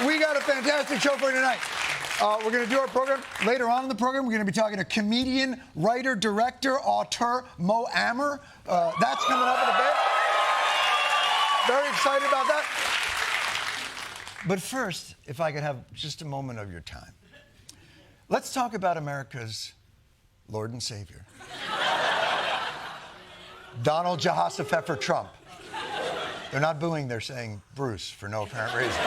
We got a fantastic show for you tonight. We're going to do our program. Later on in the program, we're going to be talking to comedian, writer, director, auteur Mo Amer. That's coming up in a bit. Very excited about that. But first, if I could have just a moment of your time. Let's talk about America's Lord and Savior, Donald Jehoshaphat Trump. They're not booing, they're saying Bruce for no apparent reason.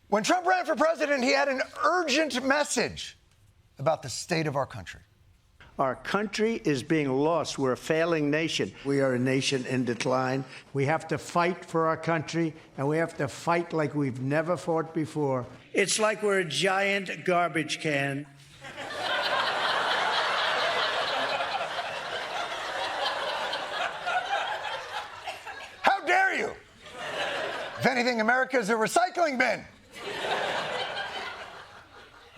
When Trump ran for president, he had an urgent message about the state of our country. Our country is being lost. We're a failing nation. We are a nation in decline. We have to fight for our country, and we have to fight like we've never fought before. It's like we're a giant garbage can. How dare you? If anything, America's a recycling bin.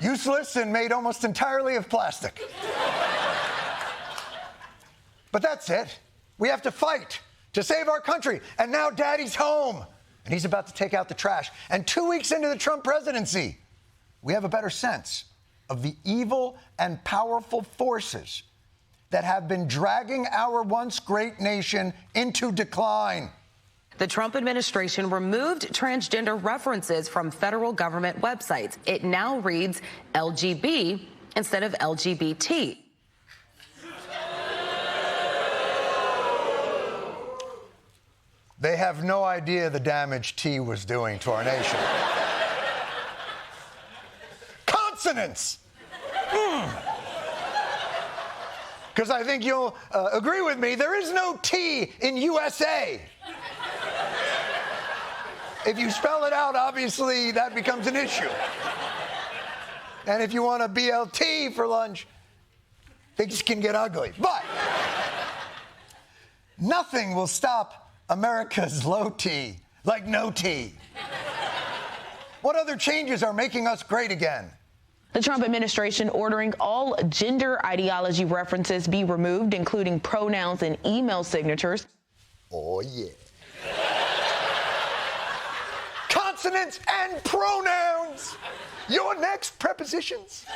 Useless and made almost entirely of plastic. But that's it. We have to fight to save our country. And now Daddy's home, and he's about to take out the trash. And 2 weeks into the Trump presidency, we have a better sense of the evil and powerful forces that have been dragging our once great nation into decline. The Trump administration removed transgender references from federal government websites. It now reads LGB instead of LGBT. They have no idea the damage T was doing to our nation. Consonants! Because I think you'll agree with me, there is no T in USA. If you spell it out, obviously, that becomes an issue. And if you want a BLT for lunch, things can get ugly. But nothing will stop America's low T, like no T. What other changes are making us great again? The Trump administration ordering all gender ideology references be removed, including pronouns and email signatures. Oh, yeah. Consonants and pronouns. Your next, prepositions.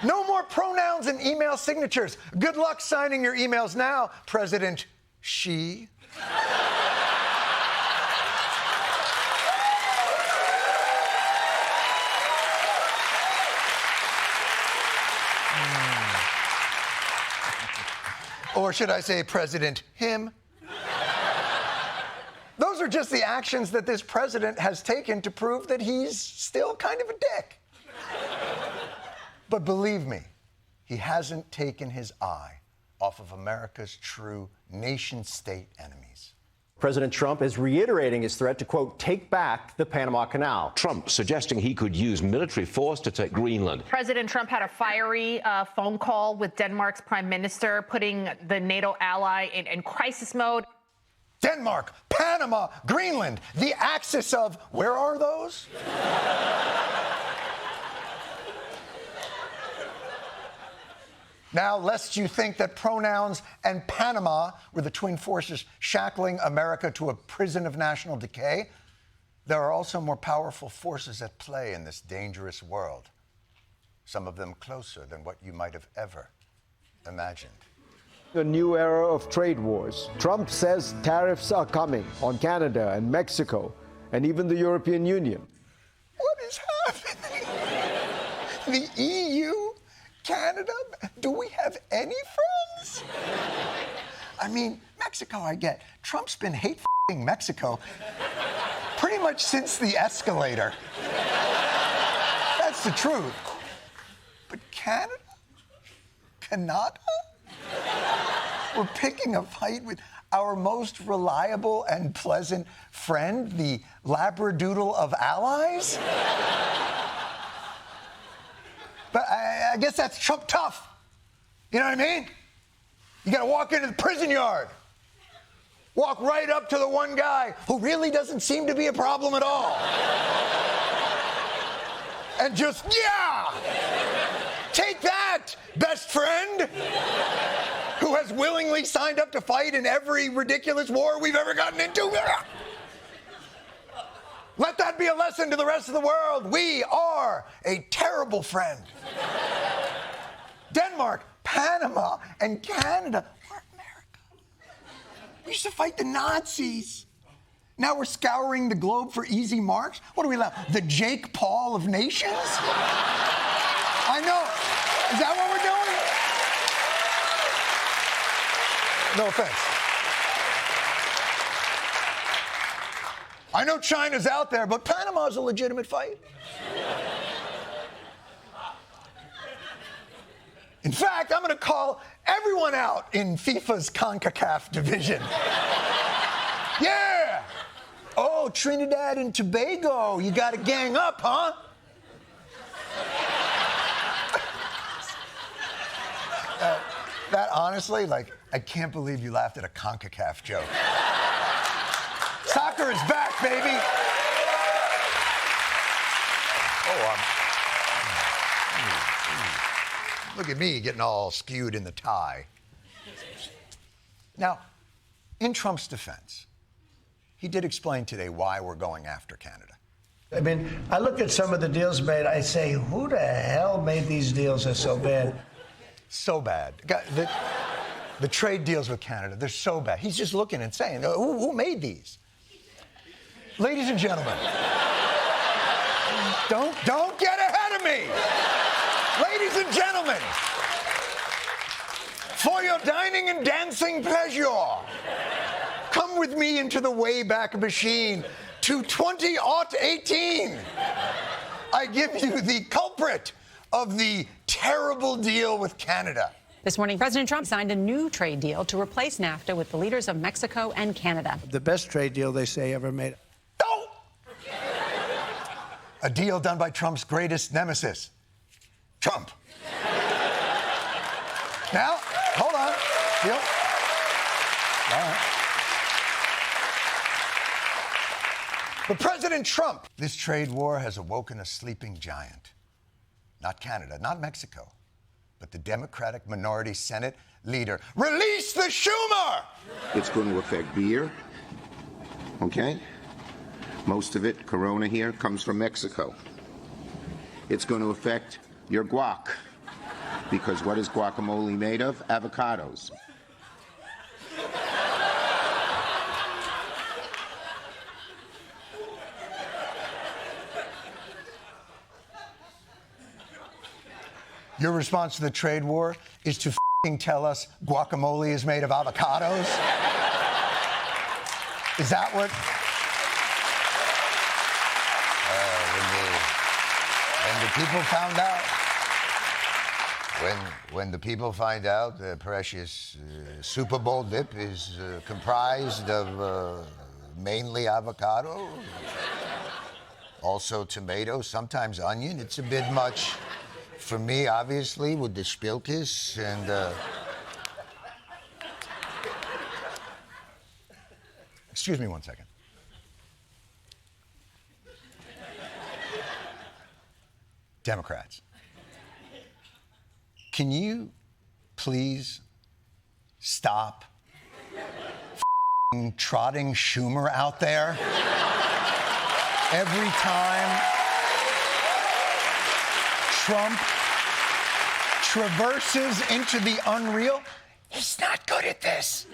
No more pronouns and email signatures. Good luck signing your emails now, President She. Or should I say President Him? Those are just the actions that this president has taken to prove that he's still kind of a dick. But believe me, he hasn't taken his eye off of America's true nation-state enemies. President Trump is reiterating his threat to, quote, take back the Panama Canal. Trump suggesting he could use military force to take Greenland. President Trump had a fiery phone call with Denmark's prime minister, putting the NATO ally in crisis mode. Denmark, Panama, Greenland, the axis of, where are those? Now, lest you think that pronouns and Panama were the twin forces shackling America to a prison of national decay, there are also more powerful forces at play in this dangerous world. Some of them closer than what you might have ever imagined. A new era of trade wars. Trump says tariffs are coming on Canada and Mexico and even the European Union. What is happening? The EU? Canada? Do we have any friends? I mean, Mexico, I get. Trump's been hate-f***ing Mexico pretty much since the escalator. That's the truth. But Canada? Canada? We're picking a fight with our most reliable and pleasant friend, the Labradoodle of allies? But I guess that's Trump tough. You know what I mean? You gotta walk into the prison yard. Walk right up to the one guy who really doesn't seem to be a problem at all. And just, yeah! Take that, best friend! Who has willingly signed up to fight in every ridiculous war we've ever gotten into. Let that be a lesson to the rest of the world. We are a terrible friend. Denmark, Panama, and Canada were America. We used to fight the Nazis. Now we're scouring the globe for easy marks? What do we love? The Jake Paul of nations? I know. Is that what we're doing? No offense. I know China's out there, but Panama's a legitimate fight. In fact, I'm going to call everyone out in FIFA's CONCACAF division. Yeah! Oh, Trinidad and Tobago, you got to gang up, huh? That honestly, I can't believe you laughed at a CONCACAF joke. Soccer is back, baby. Look at me getting all skewed in the tie. Now, in Trump's defense, he did explain today why we're going after Canada. I mean, I look at some of the deals made, I say, who the hell made these deals that so bad? So bad. The trade deals with Canada, they're so bad. He's just looking and saying, who made these? Ladies and gentlemen, don't get ahead of me. Ladies and gentlemen, for your dining and dancing pleasure, come with me into the Wayback Machine to 2018. I give you the culprit of the terrible deal with Canada. This morning, President Trump signed a new trade deal to replace NAFTA with the leaders of Mexico and Canada. The best trade deal they say ever made. No! A deal done by Trump's greatest nemesis, Trump. Now, hold on. Deal. All right. But President Trump, this trade war has awoken a sleeping giant. Not Canada, not Mexico, but the Democratic minority Senate leader. Release the Schumer! It's going to affect beer, okay? Most of it, Corona here, comes from Mexico. It's going to affect your guac, because what is guacamole made of? Avocados. Your response to the trade war is to tell us guacamole is made of avocados? Is that what? When the people found out, when the people find out the precious Super Bowl dip is comprised of mainly avocado, also tomato, sometimes onion, it's a bit much. For me, obviously, with the spilkis and... Excuse me one second. Democrats, can you please stop trotting Schumer out there every time Trump traverses into the unreal? He's not good at this.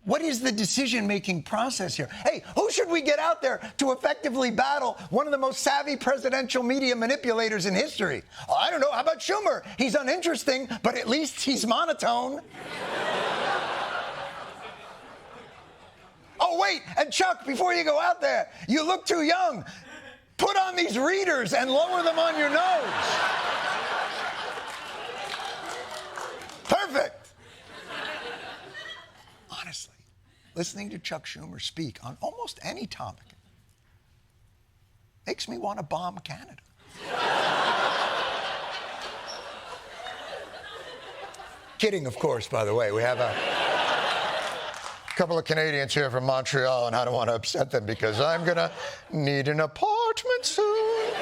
What is the decision-making process here? Hey, who should we get out there to effectively battle one of the most savvy presidential media manipulators in history? Oh, I don't know. How about Schumer? He's uninteresting, but at least he's monotone. Oh, wait, and Chuck, before you go out there, you look too young. Put on these readers and lower them on your nose. Perfect. Honestly, listening to Chuck Schumer speak on almost any topic makes me want to bomb Canada. Kidding, of course, by the way. We have a couple of Canadians here from Montreal, and I don't want to upset them because I'm going to need an apartment soon.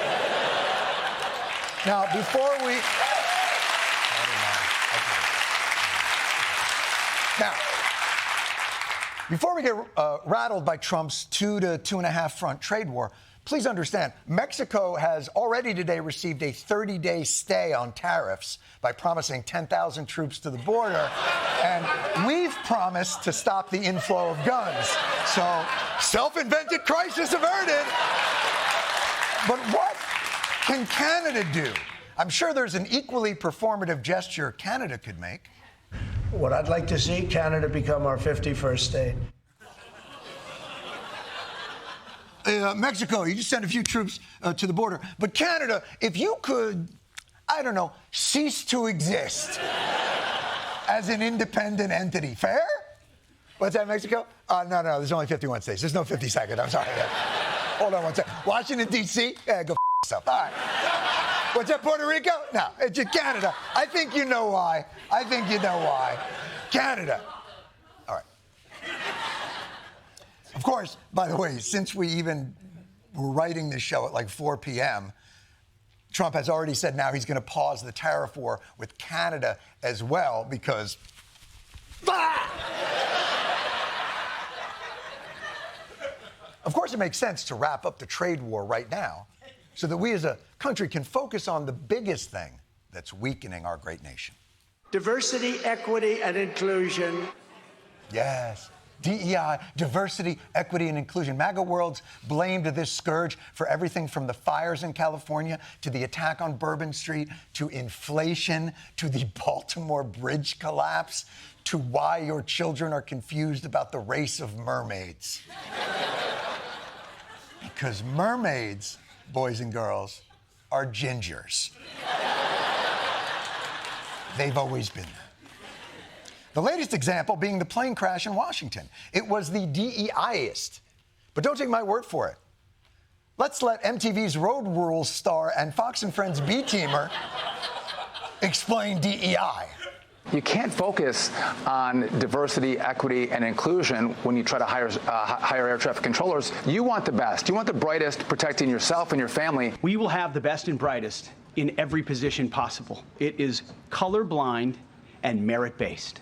Now, before we... Before we get rattled by Trump's 2 to 2.5 front trade war, please understand, Mexico has already today received a 30-day stay on tariffs by promising 10,000 troops to the border, and we've promised to stop the inflow of guns. So, self-invented crisis averted. But what can Canada do? I'm sure there's an equally performative gesture Canada could make. What I'd like to see, Canada become our 51st state. Mexico, you just sent a few troops to the border. But Canada, if you could, I don't know, cease to exist as an independent entity. Fair? What's that, Mexico? No, there's only 51 states. There's no 52nd. I'm sorry. Hold on one second. Washington, D.C.? Yeah, go yourself. All right. What's that, Puerto Rico? No, it's Canada. I think you know why. Canada. All right. Of course, by the way, since we even were writing this show at like 4 p.m., Trump has already said now he's going to pause the tariff war with Canada as well because... Of course, it makes sense to wrap up the trade war right now so that we as a country can focus on the biggest thing that's weakening our great nation. Diversity, equity, and inclusion. Yes. DEI, diversity, equity, and inclusion. MAGA world's blamed this scourge for everything from the fires in California to the attack on Bourbon Street to inflation to the Baltimore Bridge collapse to why your children are confused about the race of mermaids. Because mermaids, boys and girls, are gingers. They've always been there. The latest example being the plane crash in Washington. It was the DEIist. But don't take my word for it. Let's let MTV's Road Rules star and Fox & Friends B-teamer explain DEI. You can't focus on diversity, equity, and inclusion when you try to hire air traffic controllers. You want the best. You want the brightest protecting yourself and your family. We will have the best and brightest in every position possible. It is colorblind and merit-based.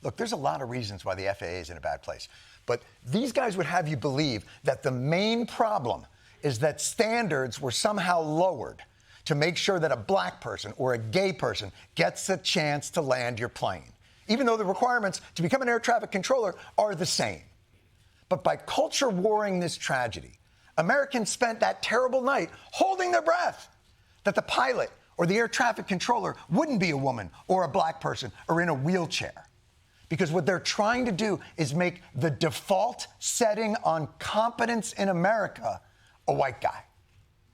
Look, there's a lot of reasons why the FAA is in a bad place. But these guys would have you believe that the main problem is that standards were somehow lowered to make sure that a black person or a gay person gets a chance to land your plane, even though the requirements to become an air traffic controller are the same. But by culture warring this tragedy, Americans spent that terrible night holding their breath that the pilot or the air traffic controller wouldn't be a woman or a black person or in a wheelchair. Because what they're trying to do is make the default setting on competence in America a white guy.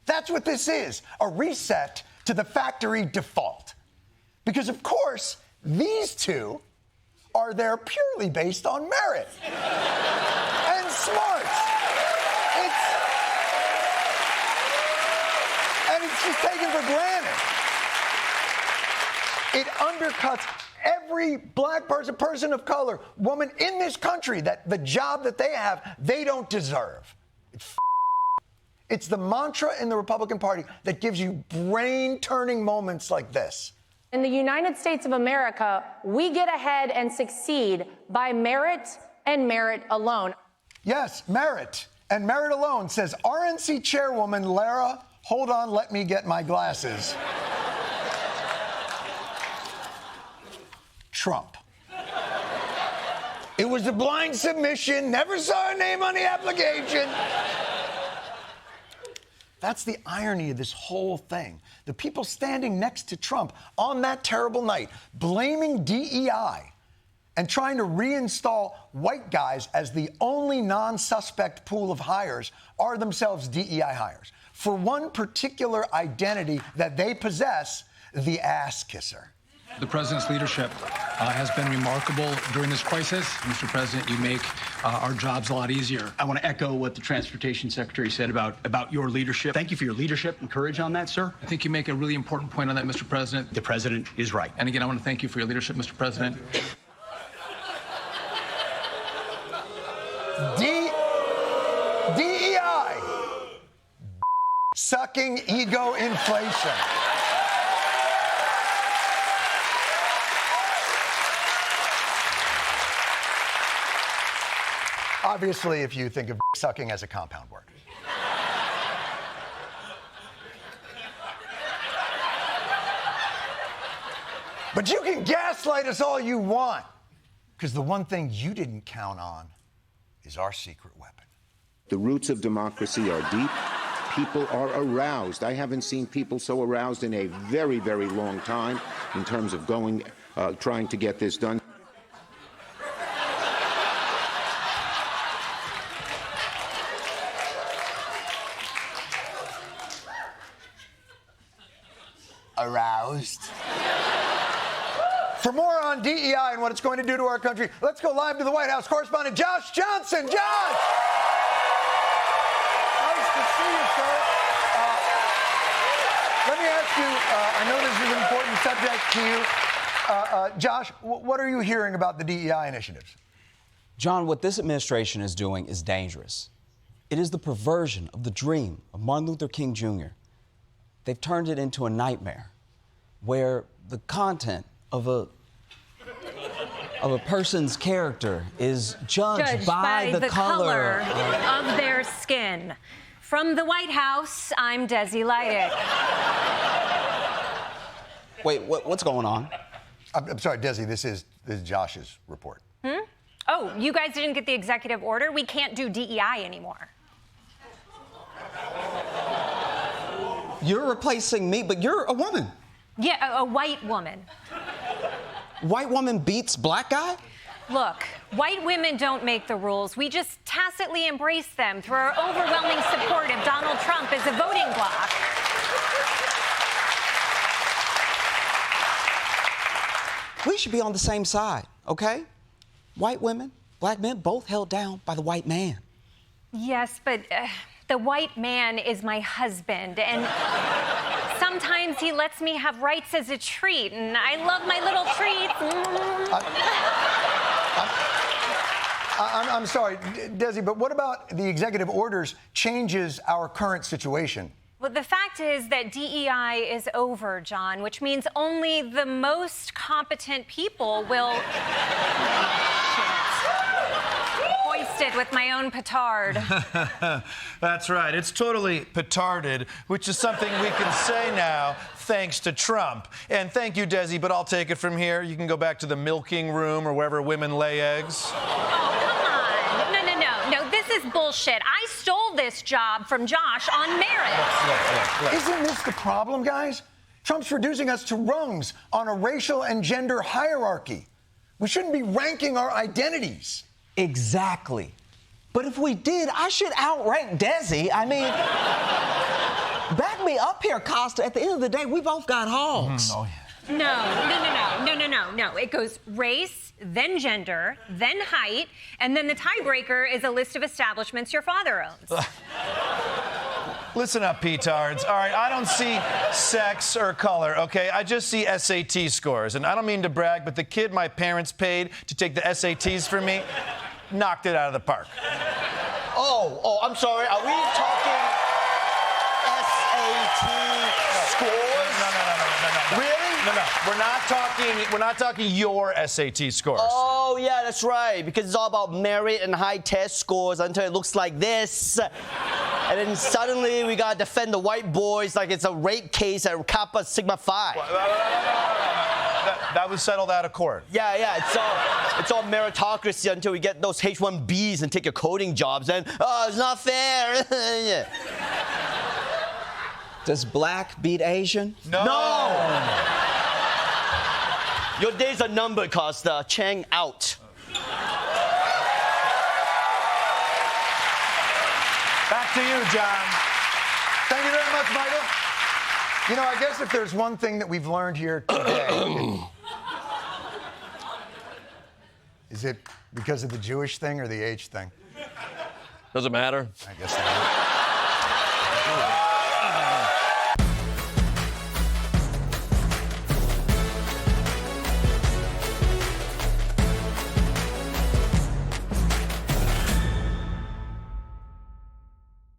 That's what this is, a reset to the factory default. Because, of course, these two are there purely based on merit and smarts. And it's just taken for granted. It undercuts every black person of color, woman in this country, that the job that they have, they don't deserve. It's the mantra in the Republican Party that gives you brain-turning moments like this. In the United States of America, we get ahead and succeed by merit and merit alone. Yes, merit and merit alone, says RNC chairwoman Lara, hold on, let me get my glasses. Trump. It was a blind submission, never saw her name on the application. That's the irony of this whole thing. The people standing next to Trump on that terrible night, blaming DEI and trying to reinstall white guys as the only non-suspect pool of hires are themselves DEI hires. For one particular identity that they possess, the ass kisser. The president's leadership has been remarkable during this crisis. Mr. President, you make our jobs a lot easier. I want to echo what the Transportation Secretary said about your leadership. Thank you for your leadership and courage on that, sir. I think you make a really important point on that, Mr. President. The president is right. And again, I want to thank you for your leadership, Mr. President. DEI. Sucking ego inflation. Obviously, if you think of sucking as a compound word. But you can gaslight us all you want, because the one thing you didn't count on is our secret weapon. The roots of democracy are deep. People are aroused. I haven't seen people so aroused in a very, very long time in terms of trying to get this done. Aroused. For more on DEI and what it's going to do to our country, let's go live to the White House correspondent Josh Johnson. Josh! Nice to see you, sir. Let me ask you, I know this is an important subject to you. Josh, what are you hearing about the DEI initiatives? John, what this administration is doing is dangerous. It is the perversion of the dream of Martin Luther King Jr. They've turned it into a nightmare where the content of a person's character is judged by the color of their skin. From the White House, I'm Desi Leidick. Wait, what's going on? I'm sorry, Desi, this is Josh's report. Oh, you guys didn't get the executive order? We can't do DEI anymore. You're replacing me, but you're a woman. Yeah, a white woman. White woman beats black guy? Look, white women don't make the rules. We just tacitly embrace them through our overwhelming support of Donald Trump as a voting bloc. We should be on the same side, okay? White women, black men, both held down by the white man. Yes, but the white man is my husband, and sometimes he lets me have rights as a treat, and I love my little treats. I'm sorry, Desi, but what about the executive orders changes our current situation? Well, the fact is that DEI is over, John, which means only the most competent people will hoist it with my own petard. That's right. It's totally petarded, which is something we can say now thanks to Trump. And thank you, Desi, but I'll take it from here. You can go back to the milking room or wherever women lay eggs. Oh, come on. No, this is bullshit. I stole this job from Josh on merit. Isn't this the problem, guys? Trump's reducing us to rungs on a racial and gender hierarchy. We shouldn't be ranking our identities. Exactly. But if we did, I should outrank Desi. I mean, back me up here, Costa. At the end of the day, we both got hogs. No. It goes race, then gender, then height, and then the tiebreaker is a list of establishments your father owns. Listen up, petards. All right, I don't see sex or color, okay? I just see SAT scores. And I don't mean to brag, but the kid my parents paid to take the SATs for me knocked it out of the park. Oh, I'm sorry. Are we talking SAT scores? No. Really? No. We're not talking your SAT scores. Oh, yeah, that's right. Because it's all about merit and high test scores until it looks like this. And then suddenly we gotta defend the white boys like it's a rape case at Kappa Sigma Phi. That was settled out of court. Yeah. It's all meritocracy until we get those H-1Bs and take your coding jobs. And it's not fair. Yeah. Does black beat Asian? No. Your days are numbered, Costa. Chang out. Back to you, John. Thank you very much, Michael. You know, I guess if there's one thing that we've learned here today, is it because of the Jewish thing or the H thing? Does it matter? I guess not.